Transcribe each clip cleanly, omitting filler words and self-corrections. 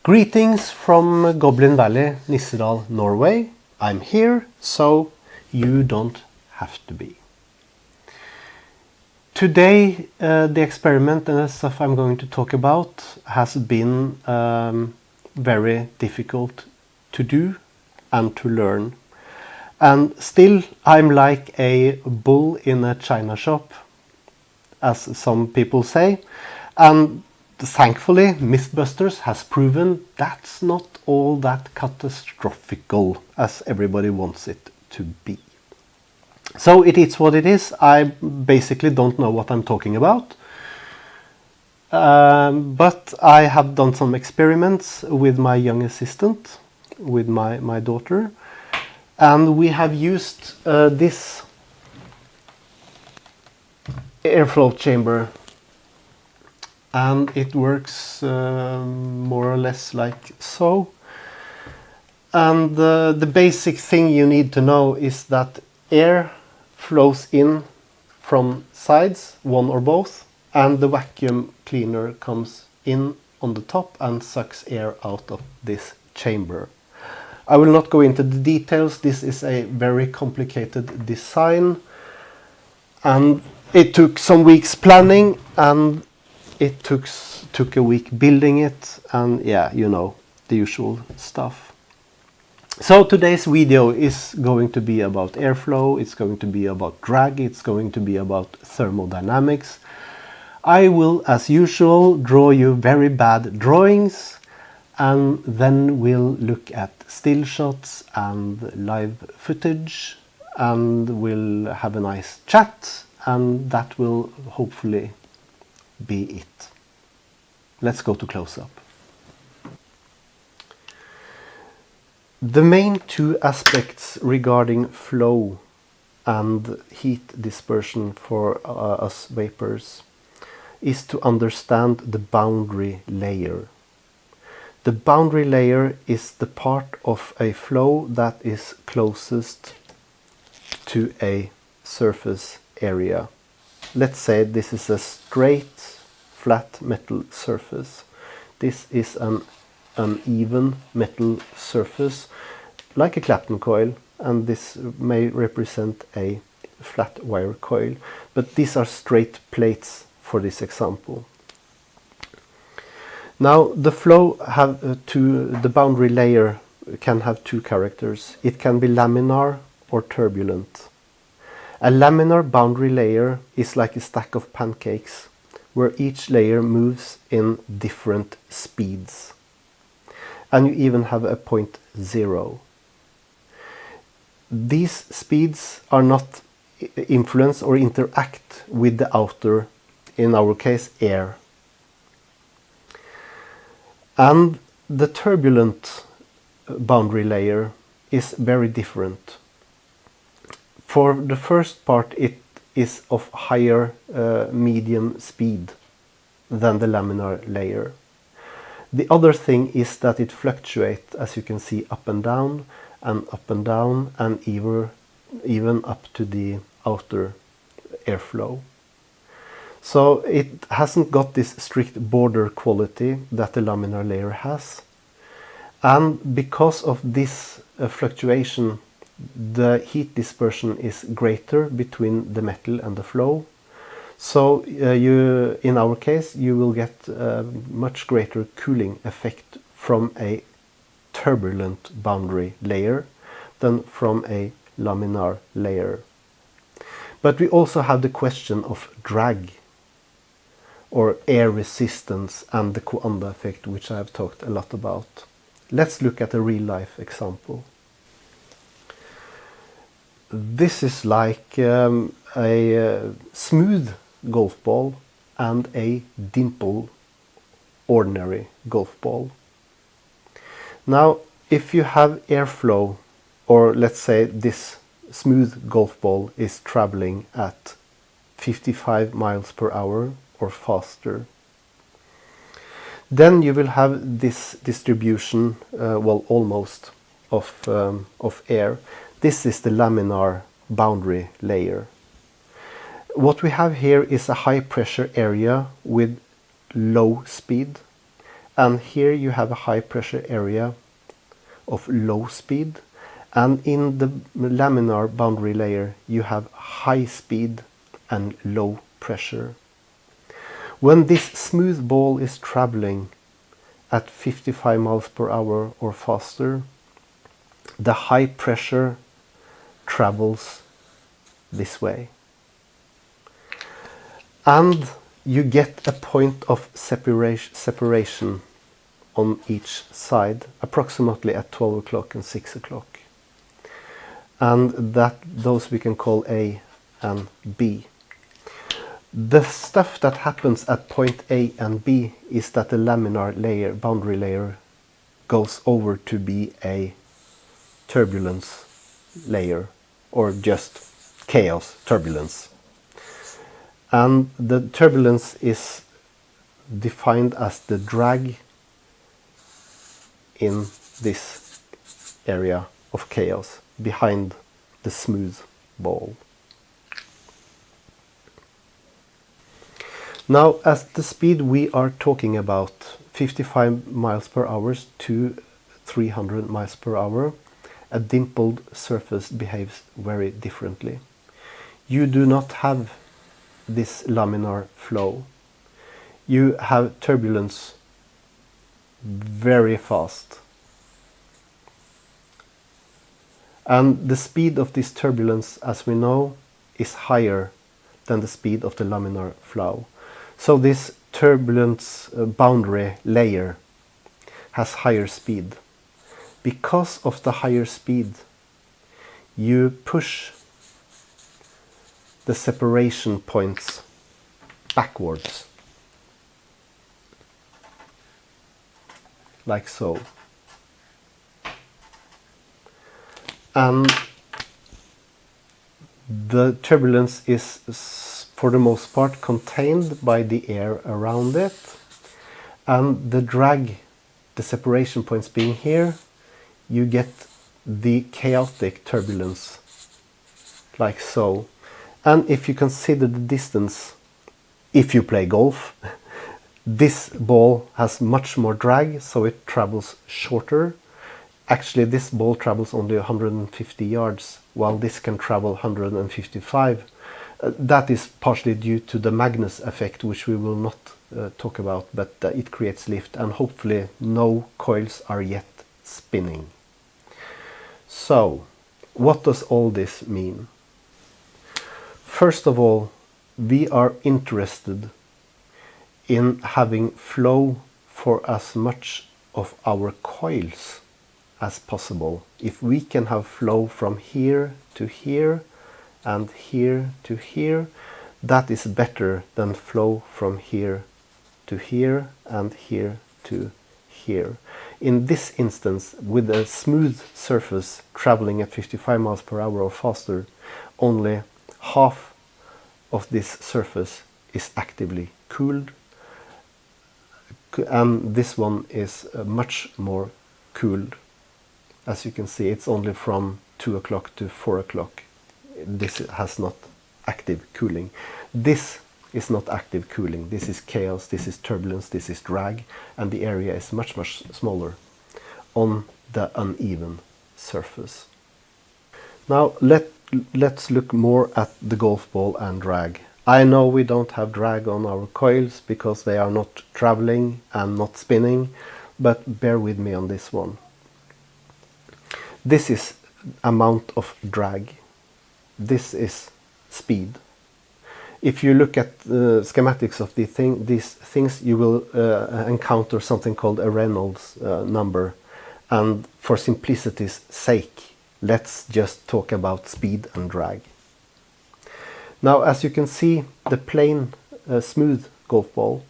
Greetings from Goblin Valley, Nissedal, Norway. I'm here, so you don't have to be. Today, the experiment and the stuff I'm going to talk about has been very difficult to do and to learn. And still, I'm like a bull in a china shop, as some people say. And thankfully, Mythbusters has proven that's not all that catastrophical as everybody wants it to be. So it is what it is. I basically don't know what I'm talking about. But I have done some experiments with my young assistant, with my daughter. And we have used this airflow chamber. And it works more or less like so. And the basic thing you need to know is that air flows in from sides, one or both, and the vacuum cleaner comes in on the top and sucks air out of this chamber. I will not go into the details. This is a very complicated design, and it took some weeks planning, and it took a week building it, and yeah, you know, the usual stuff. So today's video is going to be about airflow, it's going to be about drag, it's going to be about thermodynamics. I will, as usual, draw you very bad drawings, and then we'll look at still shots and live footage, and we'll have a nice chat, and that will hopefully be it. Let's go to close-up. The main two aspects regarding flow and heat dispersion for us vapors is to understand the boundary layer. The boundary layer is the part of a flow that is closest to a surface area. Let's say this is a straight, flat metal surface. This is an uneven metal surface, like a Clapton coil, and this may represent a flat wire coil, but these are straight plates for this example. Now, the flow the boundary layer can have two characters. It can be laminar or turbulent. A laminar boundary layer is like a stack of pancakes, where each layer moves in different speeds. And you even have a point zero. These speeds are not influence or interact with the outer, in our case, air. And the turbulent boundary layer is very different. For the first part, it is of higher medium speed than the laminar layer. The other thing is that it fluctuates, as you can see, up and down, and even up to the outer airflow. So it hasn't got this strict border quality that the laminar layer has. And because of this fluctuation, the heat dispersion is greater between the metal and the flow. So in our case, you will get a much greater cooling effect from a turbulent boundary layer than from a laminar layer. But we also have the question of drag, or air resistance, and the Coanda effect, which I have talked a lot about. Let's look at a real-life example. This is like a smooth golf ball and a dimple ordinary golf ball. Now, if you have airflow, or let's say this smooth golf ball is traveling at 55 miles per hour or faster, then you will have this distribution, well, almost of air. This is the laminar boundary layer. What we have here is a high pressure area with low speed, and here you have a high pressure area of low speed, and in the laminar boundary layer you have high speed and low pressure. When this smooth ball is traveling at 55 miles per hour or faster, the high pressure travels this way. And you get a point of separation on each side, approximately at 12 o'clock and 6 o'clock. And those we can call A and B. The stuff that happens at point A and B is that the laminar layer, boundary layer, goes over to be a turbulence layer, or just chaos turbulence. And the turbulence is defined as the drag in this area of chaos behind the smooth ball. Now, at the speed we are talking about, 55 miles per hour to 300 miles per hour, a dimpled surface behaves very differently. You do not have this laminar flow. You have turbulence very fast. And the speed of this turbulence, as we know, is higher than the speed of the laminar flow. So this turbulence boundary layer has higher speed. Because of the higher speed, you push the separation points backwards, like so. And the turbulence is for the most part contained by the air around it, and the drag, the separation points being here, you get the chaotic turbulence, like so. And if you consider the distance, if you play golf, this ball has much more drag, so it travels shorter. Actually, this ball travels only 150 yards, while this can travel 155. That is partially due to the Magnus effect, which we will not talk about, but it creates lift, and hopefully no coils are yet spinning. So, what does all this mean? First of all, we are interested in having flow for as much of our coils as possible. If we can have flow from here to here and here to here, that is better than flow from here to here and here to here. In this instance, with a smooth surface traveling at 55 miles per hour or faster, only half of this surface is actively cooled, and this one is much more cooled. As you can see, it's only from 2 o'clock to 4 o'clock. This has not active cooling. This is not active cooling. This is chaos, this is turbulence, this is drag, and the area is much, much smaller on the uneven surface. Now let's look more at the golf ball and drag. I know we don't have drag on our coils because they are not traveling and not spinning, but bear with me on this one. This is amount of drag. This is speed. If you look at the schematics of these things, you will encounter something called a Reynolds number. And for simplicity's sake, let's just talk about speed and drag. Now, as you can see, the plain smooth golf ball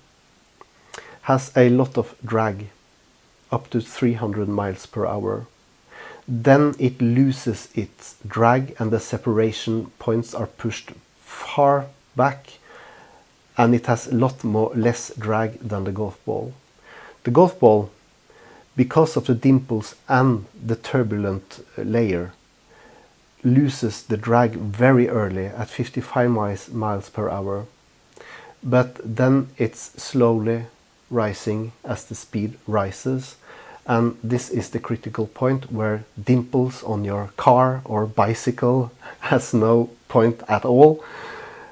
has a lot of drag, up to 300 miles per hour. Then it loses its drag and the separation points are pushed far back, and it has a lot less drag than the golf ball. The golf ball, because of the dimples and the turbulent layer, loses the drag very early at 55 miles per hour, but then it's slowly rising as the speed rises. And this is the critical point where dimples on your car or bicycle has no point at all.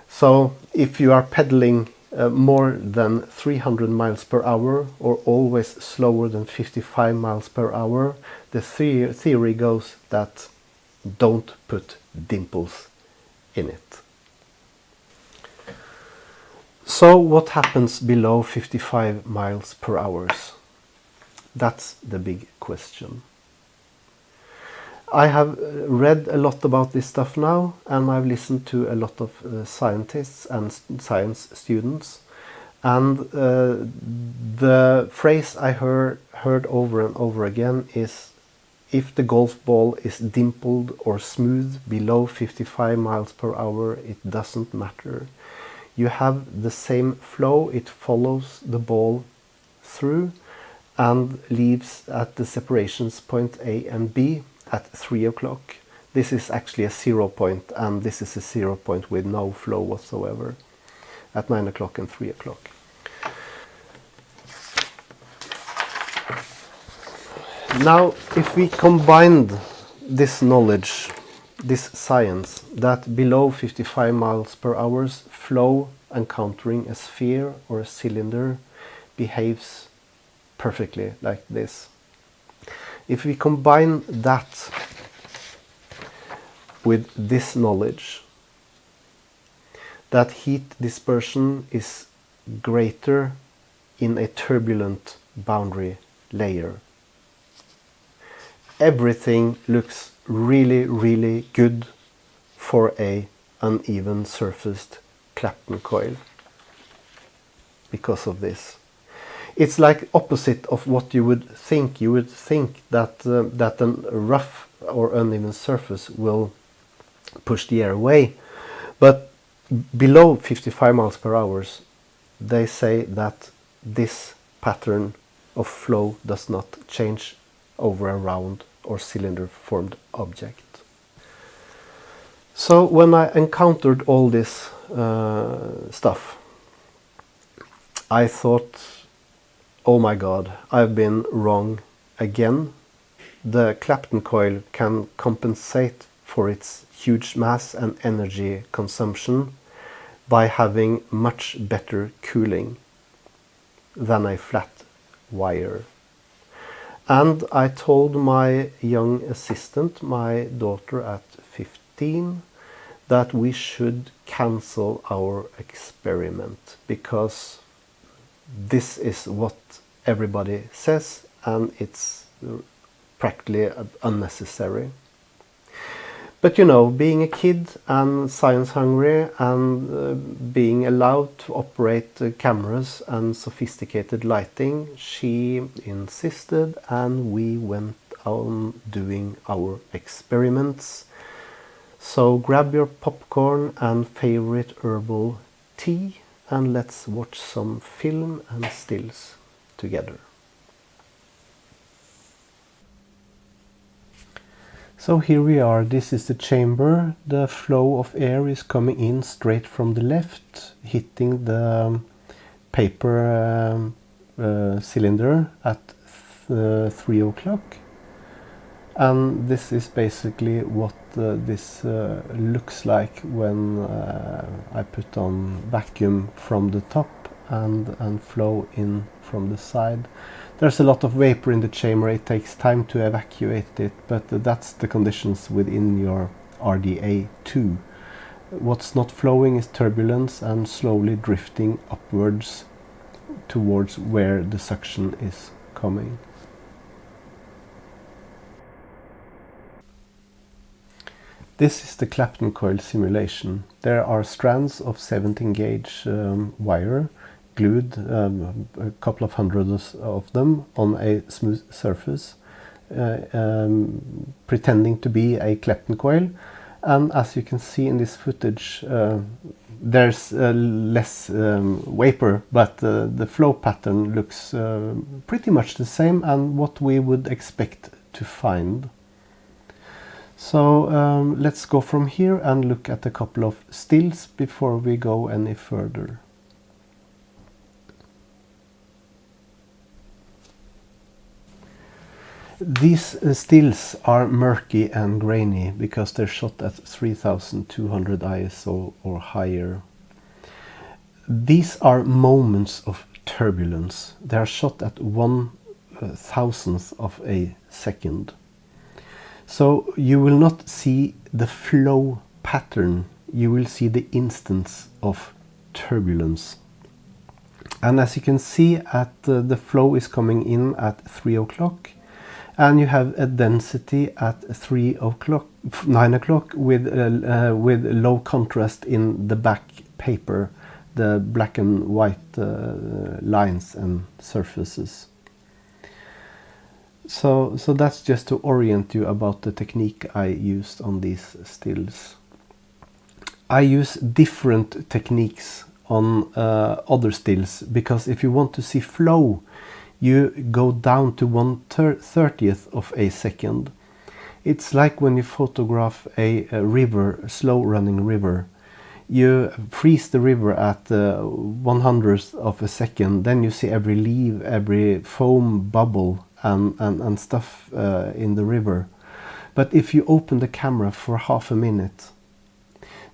So if you are pedaling more than 300 miles per hour or always slower than 55 miles per hour, the theory goes that don't put dimples in it. So what happens below 55 miles per hour? That's the big question. I have read a lot about this stuff now, and I've listened to a lot of scientists and science students. And the phrase I heard over and over again is, if the golf ball is dimpled or smooth below 55 miles per hour, it doesn't matter. You have the same flow, it follows the ball through and leaves at the separations point A and B at 3 o'clock. This is actually a 0 point, and this is a 0 point with no flow whatsoever at 9 o'clock and 3 o'clock. Now, if we combined this knowledge, this science, that below 55 miles per hour flow encountering a sphere or a cylinder behaves perfectly like this. If we combine that with this knowledge, that heat dispersion is greater in a turbulent boundary layer, everything looks really, really good for a uneven surfaced Clapton coil because of this. It's like opposite of what you would think. You would think that that a rough or uneven surface will push the air away, but below 55 miles per hour, they say that this pattern of flow does not change over a round or cylinder-formed object. So when I encountered all this stuff, I thought, oh my God, I've been wrong again. The Clapton coil can compensate for its huge mass and energy consumption by having much better cooling than a flat wire. And I told my young assistant, my daughter at 15, that we should cancel our experiment because this is what everybody says and it's practically unnecessary. But you know, being a kid and science hungry and being allowed to operate cameras and sophisticated lighting, she insisted and we went on doing our experiments. So grab your popcorn and favorite herbal tea and let's watch some film and stills together. So here we are, this is the chamber. The flow of air is coming in straight from the left, hitting the paper cylinder at 3 o'clock. And this is basically what this looks like when I put on vacuum from the top and flow in from the side. There's a lot of vapor in the chamber, it takes time to evacuate it, but that's the conditions within your RDA 2. What's not flowing is turbulence and slowly drifting upwards towards where the suction is coming. This is the Clapton coil simulation. There are strands of 17 gauge wire glued, a couple of hundreds of them, on a smooth surface, pretending to be a Clapton coil. And as you can see in this footage, there's less vapor, but the flow pattern looks pretty much the same and what we would expect to find. So let's go from here and look at a couple of stills before we go any further. These stills are murky and grainy because they're shot at 3200 ISO or higher. These are moments of turbulence. They are shot at 1,000th of a second. So you will not see the flow pattern, you will see the instance of turbulence. And as you can see, the flow is coming in at 3 o'clock, and you have a density at 9 o'clock with low contrast in the back paper, the black and white lines and surfaces. So that's just to orient you about the technique I used on these stills. I use different techniques on other stills, because if you want to see flow, you go down to 1/30th of a second. It's like when you photograph a river, a slow running river. You freeze the river at 1/100th of a second, then you see every leaf, every foam bubble and stuff in the river. But if you open the camera for half a minute,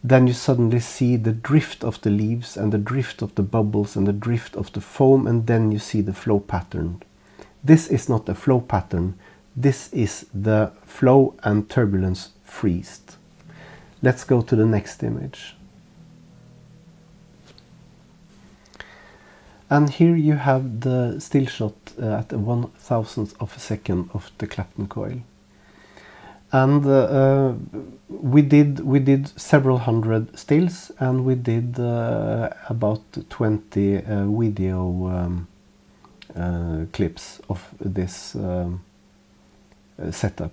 then you suddenly see the drift of the leaves and the drift of the bubbles and the drift of the foam, and then you see the flow pattern. This is not a flow pattern, this is the flow and turbulence freezed. Let's go to the next image. And here you have the still shot at 1,000th of a second of the Clapton coil. And we did several hundred stills, and we did about 20 video clips of this setup.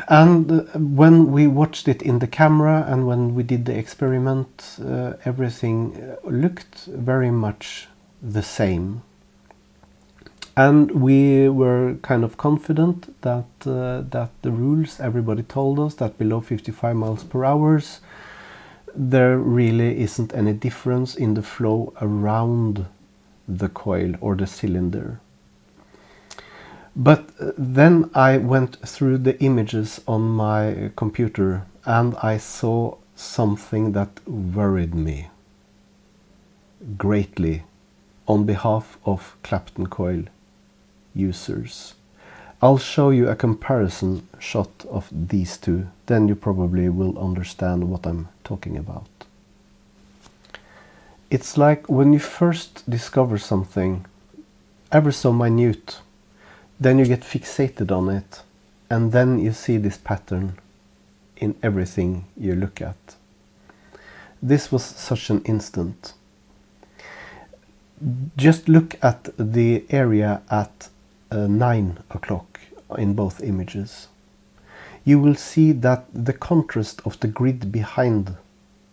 And when we watched it in the camera and when we did the experiment, everything looked very much the same. And we were kind of confident that the rules everybody told us, that below 55 miles per hour, there really isn't any difference in the flow around the coil or the cylinder. But then I went through the images on my computer and I saw something that worried me greatly on behalf of Clapton coil users. I'll show you a comparison shot of these two, then you probably will understand what I'm talking about. It's like when you first discover something ever so minute, then you get fixated on it, and then you see this pattern in everything you look at. This was such an instant. Just look at the area at 9 o'clock in both images. You will see that the contrast of the grid behind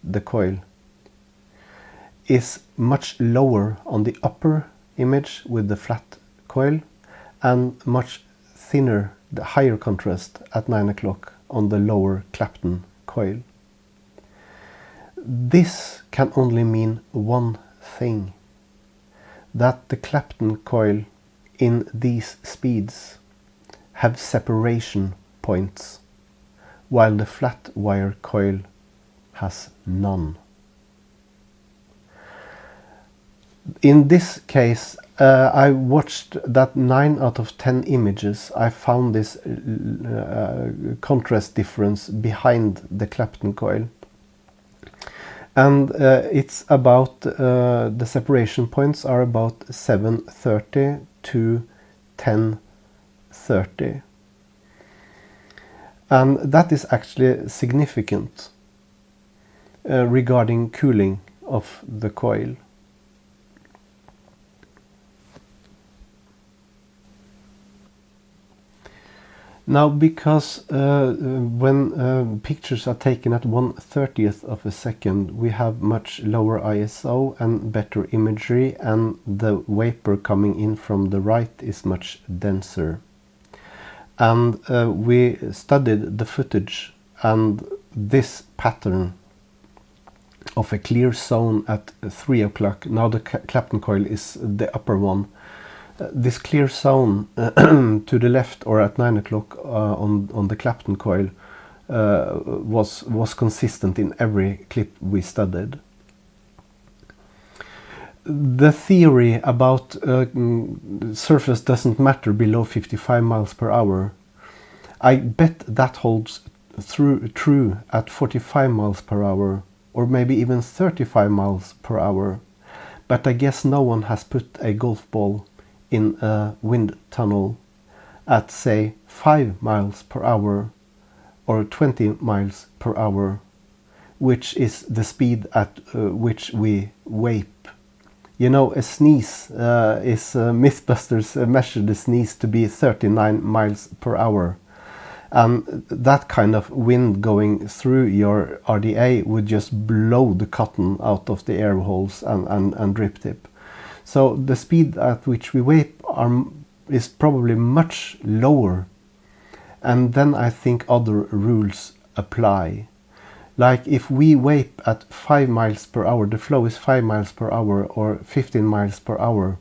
the coil is much lower on the upper image with the flat coil, and much thinner, the higher contrast at 9 o'clock on the lower Clapton coil. This can only mean one thing, that the Clapton coil in these speeds have separation points, while the flat wire coil has none. In this case, I watched that 9 out of 10 images. I found this contrast difference behind the Clapton coil. And it's about, the separation points are about 7:30 to 10:30. And that is actually significant regarding cooling of the coil. Now, because when pictures are taken at 1/30th of a second, we have much lower ISO and better imagery, and the vapor coming in from the right is much denser. And we studied the footage, and this pattern of a clear zone at 3 o'clock, now the Clapton coil is the upper one, This clear zone to the left or at 9 o'clock on the Clapton coil was consistent in every clip we studied. The theory about surface doesn't matter below 55 miles per hour, I bet that holds true at 45 miles per hour or maybe even 35 miles per hour. But I guess no one has put a golf ball in a wind tunnel at, say, 5 miles per hour or 20 miles per hour, which is the speed at which we vape. You know, a sneeze Mythbusters measured the sneeze to be 39 miles per hour. And that kind of wind going through your RDA would just blow the cotton out of the air holes and drip tip. So the speed at which we vape is probably much lower. And then I think other rules apply. Like if we vape at 5 miles per hour, the flow is 5 miles per hour or 15 miles per hour,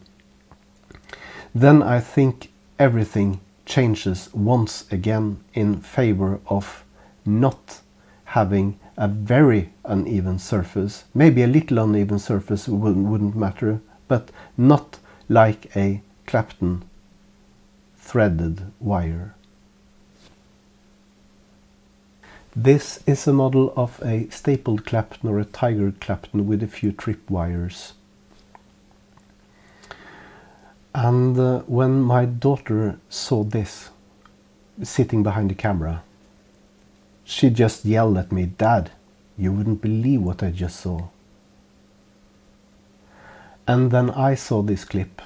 then I think everything changes once again in favor of not having a very uneven surface. Maybe a little uneven surface wouldn't matter, but not like a Clapton threaded wire. This is a model of a stapled Clapton or a tiger Clapton with a few trip wires. And when my daughter saw this, sitting behind the camera, she just yelled at me, "Dad, you wouldn't believe what I just saw." And then I saw this clip,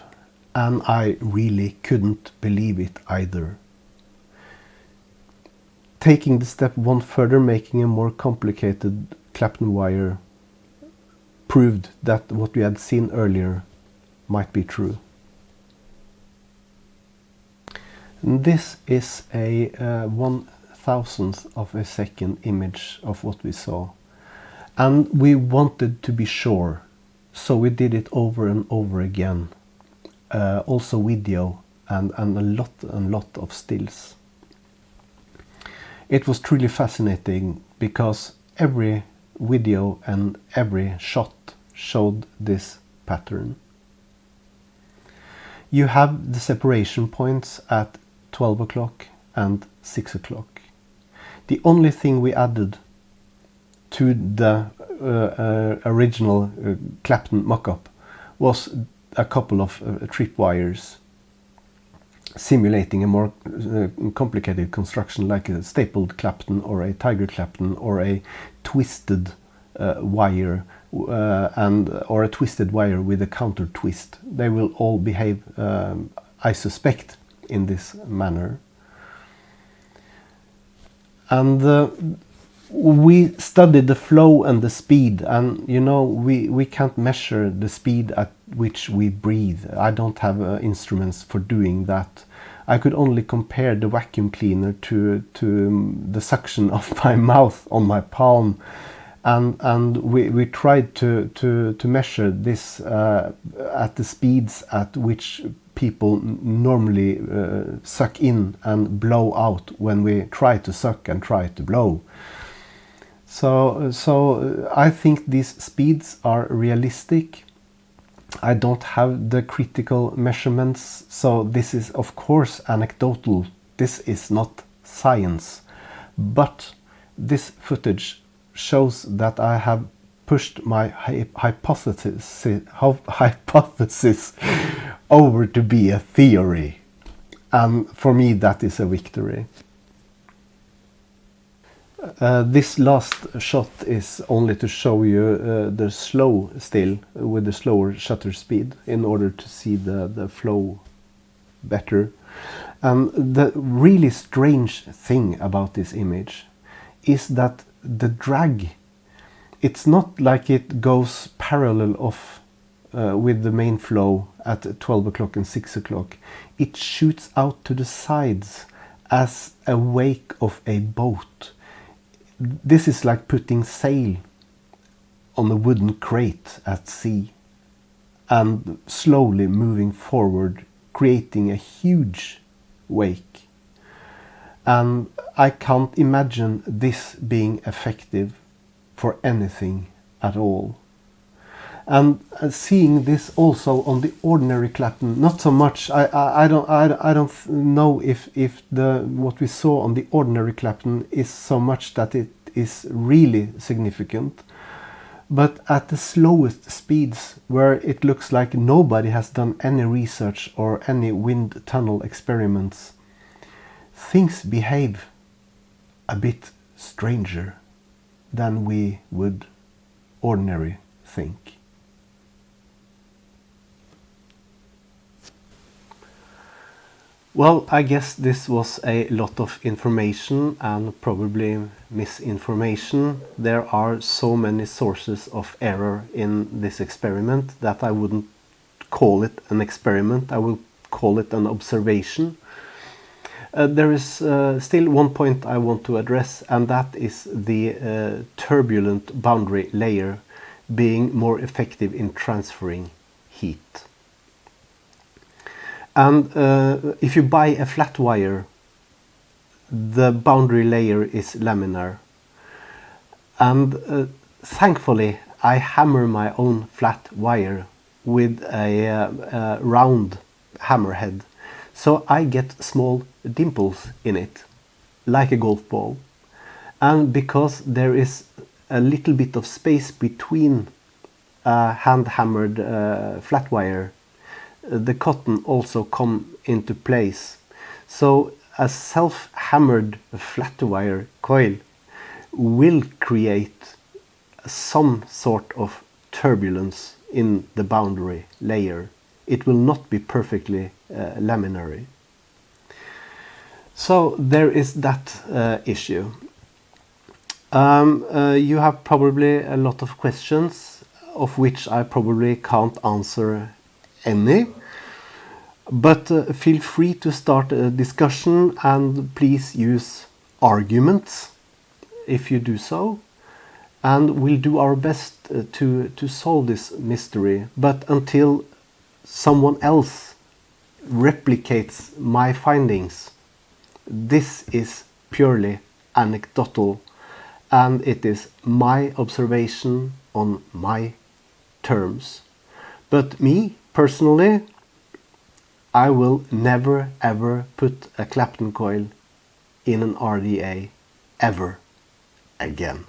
and I really couldn't believe it either. Taking the step one further, making a more complicated Clapton wire proved that what we had seen earlier might be true. And this is a 1/1000th of a second image of what we saw. And we wanted to be sure, so we did it over and over again. Also video and a lot of stills. It was truly fascinating because every video and every shot showed this pattern. You have the separation points at 12 o'clock and 6 o'clock. The only thing we added to the original Clapton mock-up was a couple of trip wires, simulating a more complicated construction like a stapled Clapton or a tiger Clapton or a twisted wire or a twisted wire with a counter twist. They will all behave, I suspect, in this manner. And we studied the flow and the speed, and you know, we can't measure the speed at which we breathe. I don't have instruments for doing that. I could only compare the vacuum cleaner to the suction of my mouth on my palm, and we tried to measure this at the speeds at which people normally suck in and blow out when we try to suck and try to blow. So I think these speeds are realistic. I don't have the critical measurements, so this is of course anecdotal. This is not science. But this footage shows that I have pushed my hypothesis over to be a theory. And for me that is a victory. This last shot is only to show you the slow still with the slower shutter speed in order to see the flow better. And the really strange thing about this image is that the drag, it's not like it goes parallel off with the main flow at 12 o'clock and 6 o'clock. It shoots out to the sides as a wake of a boat. This is like putting sail on a wooden crate at sea and slowly moving forward creating a huge wake. And I can't imagine this being effective for anything at all. And seeing this also on the ordinary Clapton, not so much. I don't know if what we saw on the ordinary Clapton is so much that it is really significant. But at the slowest speeds, where it looks like nobody has done any research or any wind tunnel experiments, things behave a bit stranger than we would ordinarily think. Well, I guess this was a lot of information and probably misinformation. There are so many sources of error in this experiment that I wouldn't call it an experiment. I will call it an observation. There is still one point I want to address, and that is the turbulent boundary layer being more effective in transferring heat. And if you buy a flat wire, the boundary layer is laminar. And thankfully, I hammer my own flat wire with a round hammerhead. So I get small dimples in it, like a golf ball. And because there is a little bit of space between a hand-hammered flat wire, the cotton also come into place. So a self-hammered flat wire coil will create some sort of turbulence in the boundary layer. It will not be perfectly laminary. So there is that issue. You have probably a lot of questions, of which I probably can't answer any, but feel free to start a discussion, and please use arguments if you do so, and we'll do our best to solve this mystery. But until someone else replicates my findings, this is purely anecdotal, and it is my observation on my terms. But me, personally, I will never ever put a Clapton coil in an RDA ever again.